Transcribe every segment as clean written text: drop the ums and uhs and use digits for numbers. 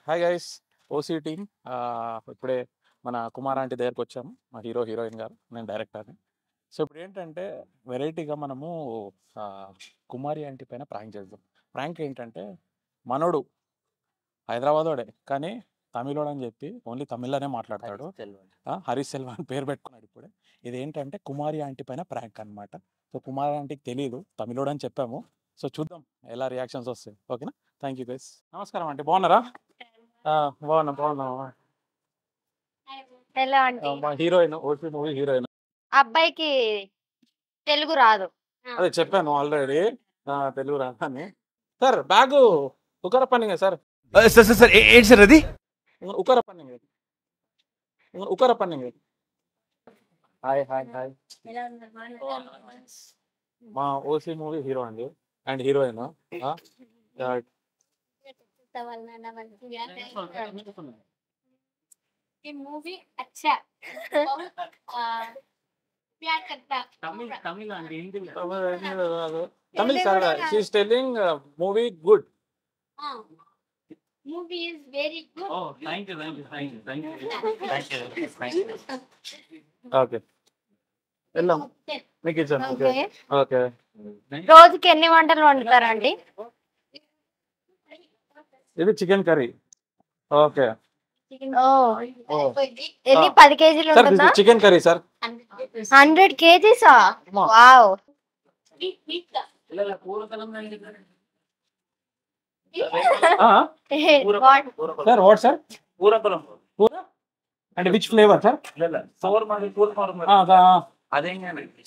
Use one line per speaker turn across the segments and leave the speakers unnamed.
Hi guys, OC team. ఇప్పుడే మన Kumar aunty దగ్గరకు వచ్చాము. మా హీరోయిన్ గారు, నేను డైరెక్టర్ని. సో ఇప్పుడు ఏంటంటే వెరైటీగా మనము ఆ, కుమారి ఆంటీ పైన ప్రాంక్ చేద్దాం. ప్రాంక్ ఏంటంటే మనోడు హైదరాబాదోడే కానీ తమిళోడు అని చెప్పి ఓన్లీ తమిళ్లోనే మాట్లాడతాడు. హరీష్ సెల్వా అని పేరు పెట్టుకున్నాడు ఇప్పుడే. ఇది ఏంటంటే కుమారి ఆంటీ పైన ప్రాంక్ అనమాట. సో కుమారి ఆంటీకి తెలియదు తమిళోడు అని చెప్పాము. సో చూద్దాం ఎలా రియాక్షన్స్ వస్తాయి. ఓకేనా? Thank you guys. నమస్కారం ఆంటీ, బాగున్నారా? బాగున్నా.
ఎలా అంటే
మా హీరోయిన్, ఓటీ మూవీ హీరోయిన్.
అబ్బాయికి తెలుగు రాదు.
అదే చెప్పాను ఆల్రెడీ, తెలుగు రాదని. సార్ బ్యాగు ఉకర పన్నింగ్ సార్,
సార్ సార్ సార్ ఏంటి సార్ అది?
ఉకర పన్నింగ్, ఉకర పన్నింగ్. Hi hi hi. మా ఓసీ మూవీ హీరో అండి అండ్ హీరోయిన్.
ये मूवी अच्छा प्यार करता
Tamil sir. She is telling movie good.
Movie is very good.
Okay వెళ్దాం, మీకు ఇచ్చాను. Okay okay.
రోజుకి ఎన్ని వంటలు వండుతారండి?
ఇది చికెన్ కర్రీ. ఓకే
ఎన్ని 10 కేజీలు
సార్,
ఉంటుందా?
Chicken curry sir.
100 కేజీసా? వావ్.
Sir what sir? పూర అంటే విచ్ ఫ్లేవర్ సార్?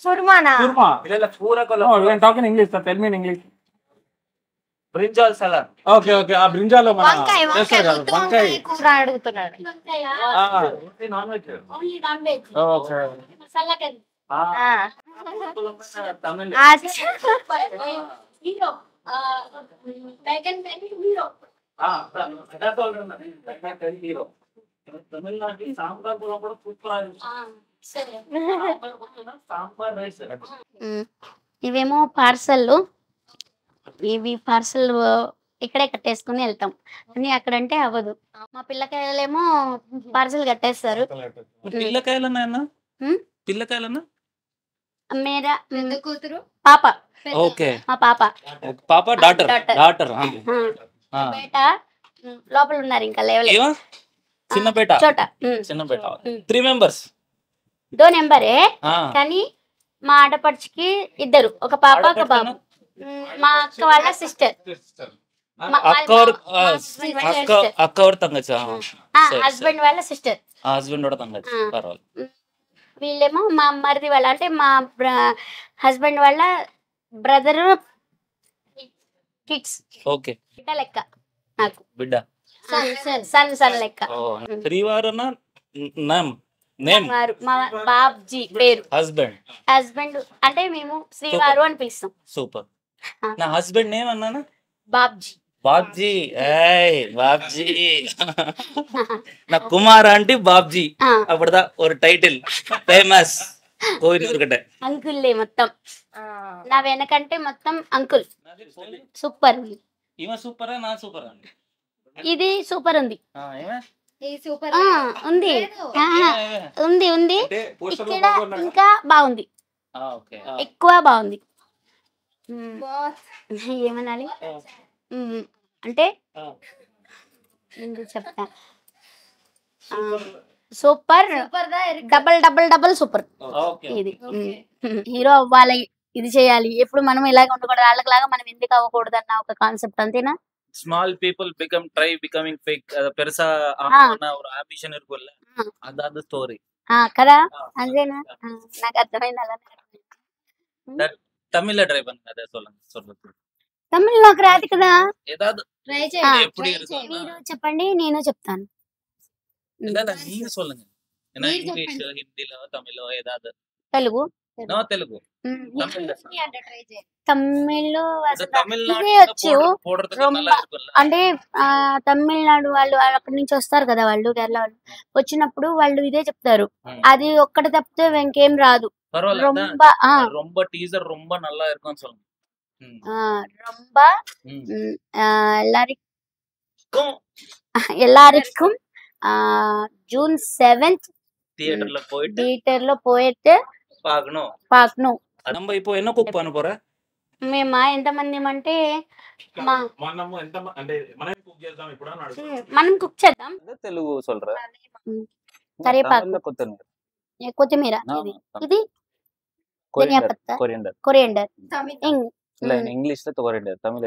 కుర్మానా?
Korma. Talking English sir, tell me in English.
Brinjal salad.
Okay okay. ఆ బ్రింజాలో మన
వంకాయ
చేస్తారు కదా, వంకాయ.
కూర అడుగుతున్నాడు.
Non veg.
ఓకే.
తమిళ
హీరో बैगन హీరో.
హీరో తమిళనాడు సాంబార్ కూడా సూపర్. సాంబార్ రైస్.
ఇవేమో పార్సల్. ఇవి పార్సల్ ఇక్కడే కట్టేసుకుని వెళ్తాం కానీ అక్కడంటే అవ్వదు. మా పిల్లకాయలేమో పార్సల్ కట్టేస్తారు.
పిల్లకాయలన్నా
హ్మ్?
పిల్లకాయలన్నా
మేరా
కూతురు
పాప,
ఓకే.
మా పాప
పాప డాటర్ డాటర్
బేట లోపల ఉన్నారు, ఇంకా లేవలేదు.
చిన్న బేట
చోట
చిన్న బేట 3 మెంబర్స్.
దో నెంబరే కానీ మా ఆడపడుచుకి ఇద్దరు, ఒక పాప ఒక బాబు. మా అక్క వాళ్ళ సిస్టర్,
అక్క ఎవరు తంగచ్చా?
హస్బెండ్ వాళ్ళ సిస్టర్.
హస్బెండ్ కూడా తంగచ్చు, పర్వాలేదు.
వీళ్ళేమో మా మరిది వాళ్ళ అంటే మా హస్బెండ్ వాళ్ళ బ్రదర్ కిడ్స్.
ఓకే.
బిడ్డ లెక్క నాకు,
బిడ్డ
సన్ లెక్క.
శ్రీవారన నేమ్
వారు మా బాబ్జీ పేరు.
హస్బెండ్
అంటే మేము శ్రీవారు అని పిలుస్తాం.
సూపర్. నా హస్బెండ్ నేమ్ అన్నానా?
బాబ్జీ.
బాబ్జీ. బాబ్జీ. నా కుమార్ ఆంటీ బాబ్జీ. అప్పుడుదా ఒక టైటిల్ ఫేమస్ కోయినూరుగడ్డ.
అంకుల్లే మొత్తం, నా వెనకంటే మొత్తం అంకుల్. సూపర్.
ఈమె సూపరా నా సూపరా?
ఇది సూపర్ ఉంది.
సూపర్
ఉంది ఉంది ఉంది. ఇక్కడ ఇంకా బాగుంది, ఎక్కువ బాగుంది. ఏమనాలి అంటే చెప్తా. Super, double double double super. ఇది హీరో అవ్వాలి, ఇది చేయాలి, ఎప్పుడు మనం ఇలాగ ఉండకూడదు, వాళ్ళకిలాగా మనం ఎందుకు అవ్వకూడదు అన్న ఒక కాన్సెప్ట్, అంతేనా?
Small people try becoming fake. அது பெருசா ஒரு ஆம்பிஷன் இருக்குல்ல, அதான் ஸ்டோரி
కదా, అంతేనా? నాకు అర్థమైంది. అలా
தமிழ்ல ட்ரை பண்ணுங்க, அதை சொல்லுங்க.
తమిళ్ నాకు రాదు కదా.
ஏதாவது
ట్రై
எப்படி இருக்கும்?
మీరు చెప్పండి, నేను చెప్తాను.
இல்ல நீங்க சொல்லுங்க. ஏன்னா இங்கிலீஷ், ஹிந்தில, தமிழ்ல ஏதாவது.
తెలుగు
తెలుగు
తమిళ్
తమిళనాడు
వచ్చు అంటే తమిళనాడు వాళ్ళు అక్కడి నుంచి వస్తారు కదా, వాళ్ళు కేరళ వాళ్ళు వచ్చినప్పుడు వాళ్ళు ఇదే చెప్తారు. అది ఒక్కటి తప్పితే ఇంకేం రాదు.
ரொம்ப டீசர் ரொம்ப நல்லா இருக்கும்னு சொல்லுங்க.
ரொம்ப எல்லாரும் எல்லாருக்கும் ஜூன் 7th
தியேட்டர்ல போயிட்டு
థియేటర్లో పోయితే
பார்க்கணும்.
పాకను.
நம்ம இப்போ என்ன குக் பண்ண போற?
మేమా ఎంతమంది అంటే
మనము ఎంత అంటే మనం కుక్ చేద్దాం ఇప్పుడు అని అడుగుతున్నా.
మనం కుక్ చేద్దాం.
తెలుగు சொல்ற.
కరివేపాకు, కొత్తిమీర, ఇది ధనియా పత్తా, కొరియండర్.
இல்ல இங்கிலீஷ்ல கொரியண்டர், தமிழ்ல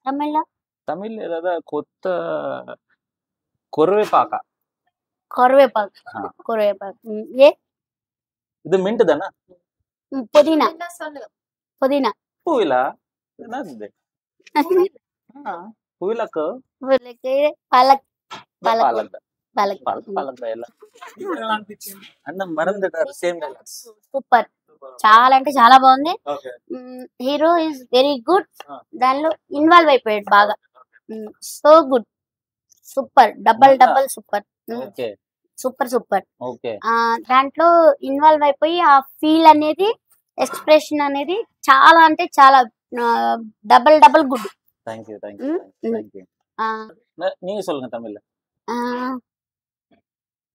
తమిళ్లో
தமிழ்ல ஏதாவது கொத்த கொருவேப்பாக்கா.
కరివేపాకు, ఏ
இது மின்ட் தானே?
పుదీనా, పుదీనా,
பூவிலா என்னது? பூவிலாக்கு
పాలక్,
பாலக்
పాలక్.
பாலக் எல்லாம் అన్న మరందటారు సేమ్ డైలాగ్స్.
సూపర్, చాలా అంటే చాలా బాగుంది.
Okay.
Hero is very good. దానిలో ఇన్వాల్వ్ అయిపోయాడు బాగా. So good, super, double super.
Okay
super.
Okay.
దాంట్లో ఇన్వాల్వ్ అయిపోయి ఆ ఫీల్ అనేది, ఎక్స్ప్రెషన్ అనేది చాలా అంటే చాలా డబల్ గుడ్.
థాంక్యూ.
ఆ,
நீங்க சொல்லுங்க தமிழ்ல.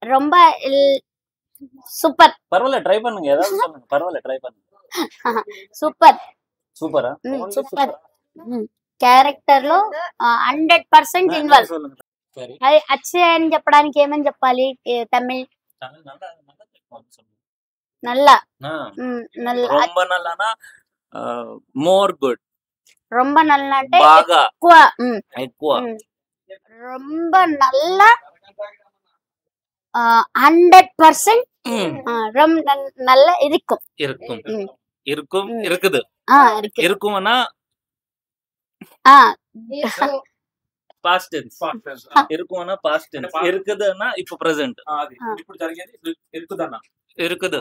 ரொம்ப సూపర్.
பரவாயில்ல, ட்ரை பண்ணுங்க, ஏதாவது சொல்லுங்க, பரவாயில்ல ட்ரை பண்ணுங்க.
సూపర్,
సూపరా?
సూపర్. క్యారెక్టర్ లో 100% ఇన్వాల్వ్.
சொல்லுங்க. சரி.
అది అచ్చే అని చెప్పడానికి ఏమని చెప్పాలి? తమిళ్
தமிழ் நல்லா சொல்லுங்க.
నల్ల, నల్ల,
ரொம்ப நல்லானா మోర్ గుడ్.
రొంబ నల్ల అంటే
బాగా
ఎక్కువ. రొంబ నల్ల 100% నల్ల இருக்கும்.
இருக்குது. இருக்கும்னா పాస్ట్ టెన్స్. இருக்கும்னா పాస్ట్ టెన్స్. இருக்குதுன்னா இப்போ ప్రెజెంట్.
అది ఇప్పుడు జరిగేది ఇరుకుదన్న.
இருக்குது.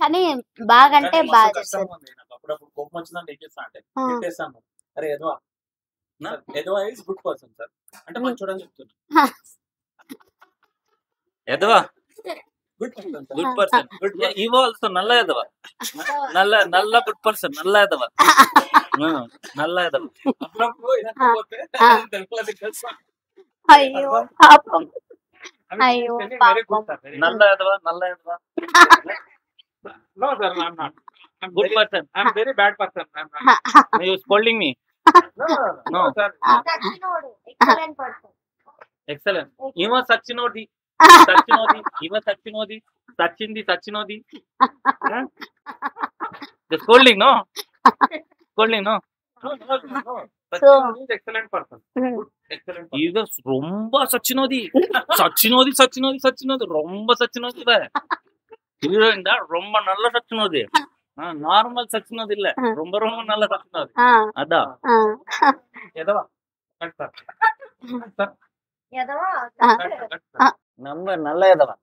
కానీ బాగా అంటే బాగా చేస్తారు.
అప్పుడప్పుడు కోపం వచ్చిందంటే ఏం చేస్తా అంటే పెట్టేస్తాను. అరే ఎదవా ఇస్ గుడ్ పర్సన్ సార్ అంటే మంచోడని చెప్తున్నా.
ఎదవా
good person sir.
Good person. Good ఇవో ఆల్సో నల్ల ఎదవా. నల్ల గుడ్ పర్సన్. నల్ల ఎదవా. నల్ల ఎదవా.
అప్పుడప్పుడు ఇనకపోతే తెలుసు.
అయ్యో పాపం, అయ్యో పాపం.
నల్ల ఎదవా.
No sir, I'm not. I'm
Good person.
I'm very bad person. I'm not.
You scolding me?
No sir.
Excellent person.
Excellent. ఇవ సచ్చినోది. ఇవ సచ్చినోది. సచ్చినోది. The scolding, no? Scolding, no?
No.
So
He's excellent person. Excellent person.
ఇవ ரொம்ப సచ్చినోది. ரொம்ப సచ్చినోది ఇవ. Heroine దా ரொம்ப நல்ல సచ్చినోది. Normal సచ్చినోది இல்ல. ரொம்ப நல்ல సచ్చినోది. అదా.
ఎదవా. Cut sir. సార్.
ఎదవా.
நம்ம நல்ல ఎదవా.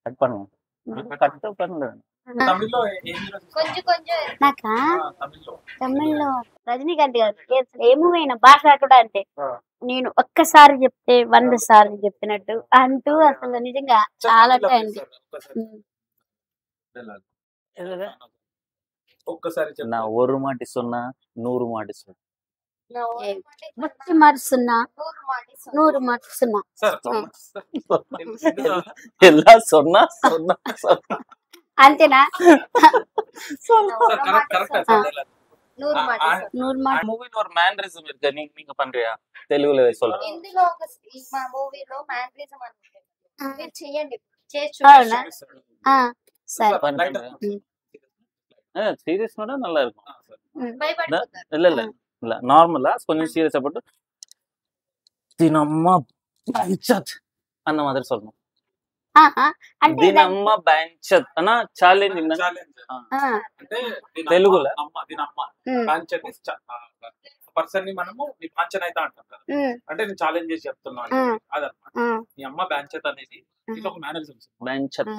కట్ பண்ணுங்க. కట్ பண்ணுங்க.
తమిళ్లో ఏం
కొంచెం
నాకా
తమిళ్లో
తమిళ్లో రజనీకాంత్ గారు ఏ మూవీ అయినా భాష కూడా అంతే. నేను ఒక్కసారి చెప్తే 100 సార్లు చెప్పినట్టు అంటూ అసలు నిజంగా చాలా టైం.
ఒక్కసారి
నా ஒரு மாட்டி சொன்னா 100 மாட்டி சொன்னா.
ముచ్చి మరుస్తున్నా 100 మరుస్తున్నా.
ఎలా சொன்னா
అంతేనా?
100 మాట.
100 మాట.
மூவில ஒரு மேனரிசம் இருக்கு, நீங்க பண்றியா? తెలుగులో சொல்லுங்க.
ఇందులో ఒక మా మూవీలో మ్యానరిజం అని ఉంటుంది. మీరు చేయండి, చేసి
అవునా? సరే.
சீரியஸ் நோட நல்லா இருக்கும்.
భయపడిపోతారు.
இல்ல நார்மலா கொஞ்சம் சீரியஸா போட்டு தினம்மா பஞ்சத் அந்த மாதிரி சொல்லணும்.
అంటే
దీనమ్మ బెంచత్ అన్న ఛాలెంజింగ్
అంటే
తెలుగులో
దీనమ్మ బాంచన్ పర్సన్ ని మనము నీ బాంచన్ అయితే అంటాం కదా, అంటే నేను ఛాలెంజ్ చేసి చెప్తున్నాను అదనమాట. నీ అమ్మ బాంచత్ అనేది ఇది ఒక మేనరిజం.
బెంచత్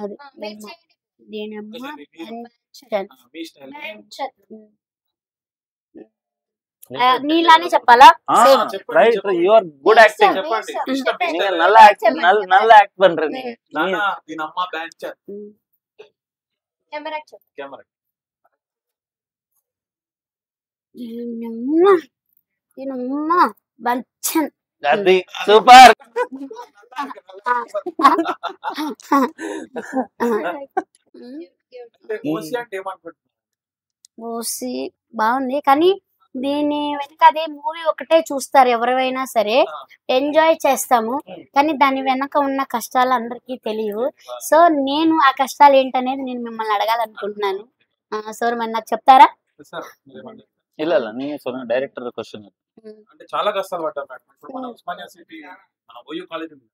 మీ స్టైల్
నీలానే చెప్పాలా?
Right, you are good acting.
చెప్పండి.
நீங்க நல்லா ஆக்ட் பண்றீங்க.
దీనమ్మ బాంచత్. కెమెరా
దీనమ్మా బంచన్.
అది సూపర్.
ఓసి బాగుంది కానీ దీని వెనక అదే మూవీ ఒకటే చూస్తారు ఎవరైనా సరే, ఎంజాయ్ చేస్తాము కానీ దాని వెనక ఉన్న కష్టాలు అందరికీ తెలియవు. సో నేను ఆ కష్టాలు ఏంటనేది నేను మిమ్మల్ని అడగాలనుకుంటున్నాను. సార్ మరి నాకు చెప్తారా?
ಇಲ್ಲ ಇಲ್ಲ ನೀವೇ డైరెక్టర్ క్వశ్చన్.
అంటే చాలా కష్టాలు పడ్డాం మేడం. ఇప్పుడు మన ఉస్మానియా సిటీ మన ఓయూ కాలేజ్ ఉంది,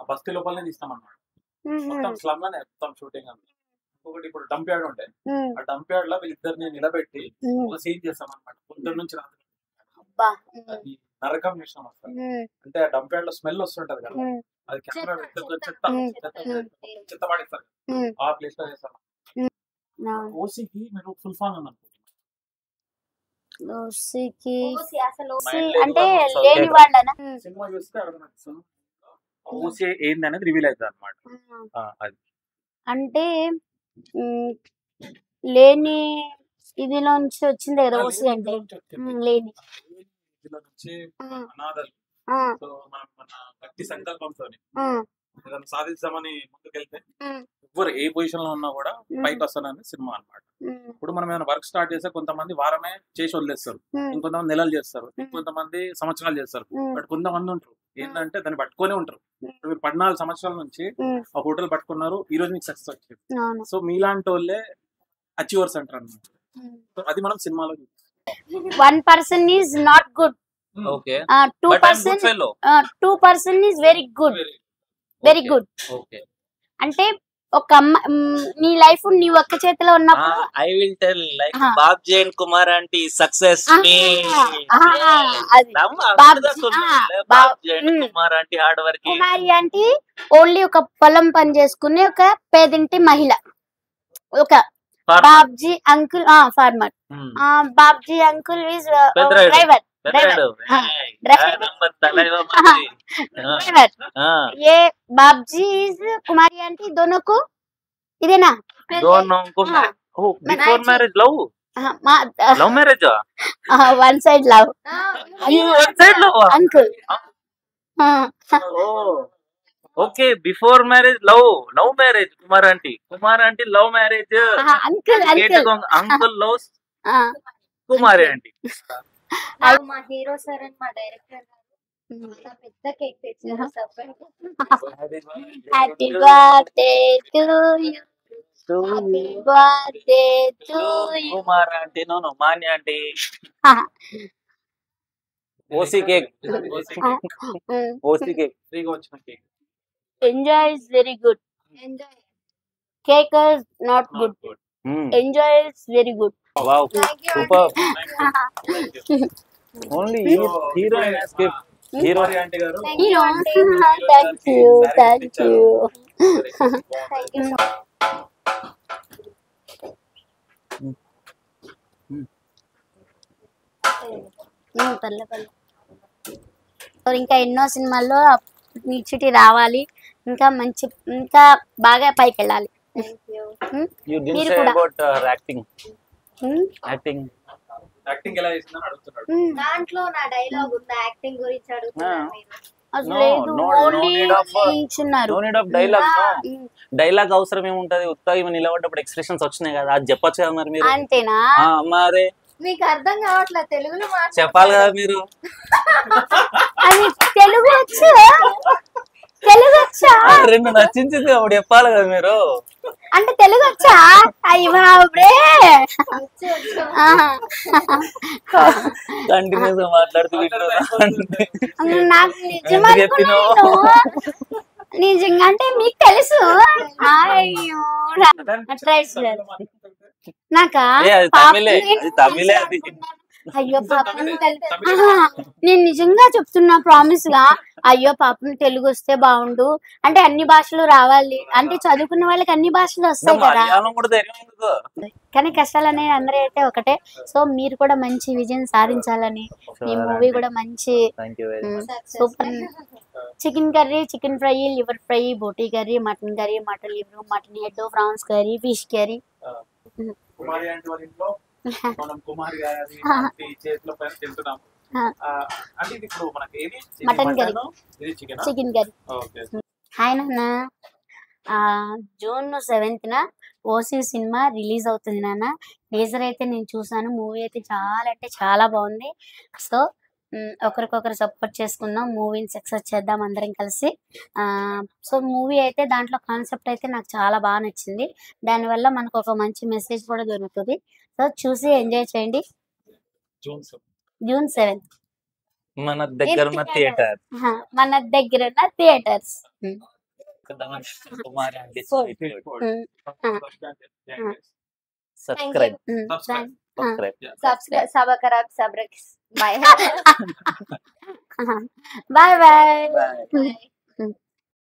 ఆ బస్తీ లోపలనే తీస్తాం అన్నమాట. మొత్తం స్లమ్ లోనే మొత్తం షూటింగ్ అంతా. ఇంకొకటి ఇప్పుడు డంప్ యార్డ్ ఉంటాయి, ఆ డంప్ యార్డ్ లో వీళ్ళిద్దరిని నిలబెట్టి ఒక సీన్ చేస్తాం అన్నమాట. పొద్దున్న నుంచి రాత్రి అది నరకం విషయం వస్తుంది. అంటే ఆ డంప్ యార్డ్ లో స్మెల్ వస్తుంటది కదా, అది కెమెరా చెత్త పడేస్తారు, ఆ ప్లేస్ లో చేస్తాం. ఓసీకి మీరు ఫుల్ ఫామ్ అని అనుకుంటున్నారు.
ఓసీకి అంటే లేని వాళ్ళనా?
సినిమా చూస్తే అర్థం ఓసీ ఏంది అనేది రివీల్ అవుతుంది అన్నమాట. అది
అంటే లేని ఇదిలో నుంచి వచ్చింది కదా ఓసీ అంటే. లేని
ఇందులో నుంచి అనాథలు, సో మనం మన గట్టి సంకల్పంతో ఏదైనా సాధిద్దామని ముందుకెళ్తే ఎవరు ఏ పొజిషన్ లో ఉన్నా కూడా పైకి వస్తానని సినిమా అన్నమాట. ఇప్పుడు మనం ఏమైనా వర్క్ స్టార్ట్ చేస్తే కొంతమంది వారమే చేసి వదిలేస్తారు, ఇంకొంతమంది నెలలు చేస్తారు, ఇంకొంతమంది సంవత్సరాలు చేస్తారు. బట్ కొంతమంది ఉంటారు ఏంటంటే దాన్ని పట్టుకొని ఉంటారు. మీరు 14 సంవత్సరాల నుంచి ఆ హోటల్ పట్టుకున్నారు, ఈ రోజు మీకు సక్సెస్ వచ్చింది. సో మీలాంటి వాళ్ళే అచీవర్స్ అంటారు అన్నమాట. అది మనం సినిమాలో
1% is not good.
Okay
2% is very good. Very good. అంటే ఒక నీ లైఫ్ నీ ఒక్క చేతిలో ఉన్నప్పుడు
I will tell like Babji and Kumar aunty success me. Babji and Kumar aunty hard work.
Kumari aunty only ఒక పొలం పని చేసుకునే ఒక పేదింటి మహిళ. ఒక Babji uncle farmer. Babji uncle is driver. ये बाबजी इज कुमारी आंटी दोनों को इदेना
दोनों को before marriage love marriage
one side love uncle.
Okay before marriage love marriage Kumar aunty love marriage
uncle
uncle loves Kumari aunty.
మా హీరో సార్ అండ్ మా director గారు పెద్ద కేక్ తెచ్చారు.
Happy birthday to you, happy birthday to you.
Kumar aunty no Manya aunty. ఓసీ cake ఫ్రీగా వచ్చిన cake.
Enjoy is very good.
Enjoy
cake is not good. Enjoy is very good.
Wow, super. Only heroine escape. Hero aunty garu.
Thank you. ఇంకా ఎన్నో సినిమాల్లో నిచ్చిటి రావాలి, ఇంకా మంచి ఇంకా బాగా పైకి వెళ్ళాలి.
You didn't say about acting. Acting ఎలా చేస్తున్నాను అడుగుతున్నాడు.
దాంట్లో నా డైలాగ్ ఉంది, యాక్టింగ్ గురించి అడుగుతున్నారు మీరు.
డైలాగ్ అవసరం ఏముంటది? ఉత్తగా ఇవి నిలబడ్డప్పుడు ఎక్స్ప్రెషన్స్ వచ్చినాయి కదా, అది చెప్పొచ్చు కదా మరి మీరు.
అంతేనా?
మరి
మీకు అర్థం కావట్లేదు తెలుగులో
చెప్పాలి కదా మీరు.
అది తెలుగు వచ్చు, తెలుగు వచ్చా?
రెండు నచ్చించింది అప్పుడు చెప్పాలి కదా మీరు.
అంటే తెలుగు వచ్చా? అయ్యి బాబురే,
కంటిన్యూస్ గా మాట్లాడుతూ
నాకు నిజంగా అంటే మీకు తెలుసు. అయ్యో నాకా
తమిళే అది.
అయ్యో పాపం నేను నిజంగా చెప్తున్నా ప్రామిస్ గా. అయ్యో పాపం తెలుగు వస్తే బాగుండు. అంటే అన్ని భాషలు రావాలి అంటే చదువుకున్న వాళ్ళకి అన్ని భాషలు వస్తాయి కదా, కానీ కష్టాలు అనేవి అందరూ అయితే ఒకటే. సో మీరు కూడా మంచి విజయం సాధించాలని, ఈ మూవీ కూడా మంచి super. Chicken curry, chicken fry, liver fry, బోటీ curry, mutton curry, mutton liver, mutton head, prawns curry, fish curry.
మనం కుమారి గారి చేతిలో పైన తింటున్నాము. అంటే ఇది ఇప్పుడు మనకి ఏది
మటన్ కర్రీ,
ఇది chicken
chicken curry.
Okay.
Hi నాన్న, June 7th OC cinema release అవుతుంది నాన్న. టీజర్ అయితే నేను చూసాను, మూవీ అయితే చాలా అంటే చాలా బాగుంది. సో ఒకరికొకరు సపోర్ట్ చేసుకుందాం, మూవీని సక్సెస్ చేద్దాం అందరం కలిసి. సో మూవీ అయితే దాంట్లో కాన్సెప్ట్ అయితే నాకు చాలా బాగా నచ్చింది. దానివల్ల మనకు ఒక మంచి మెసేజ్ కూడా దొరుకుతుంది. సో చూసి ఎంజాయ్ చేయండి. June 7th
మన దగ్గర ఉన్న థియేటర్,
మన దగ్గర ఉన్న theatres.
Kumari aunty
subscribe
subscribe
subscribe. Bye
bye bye.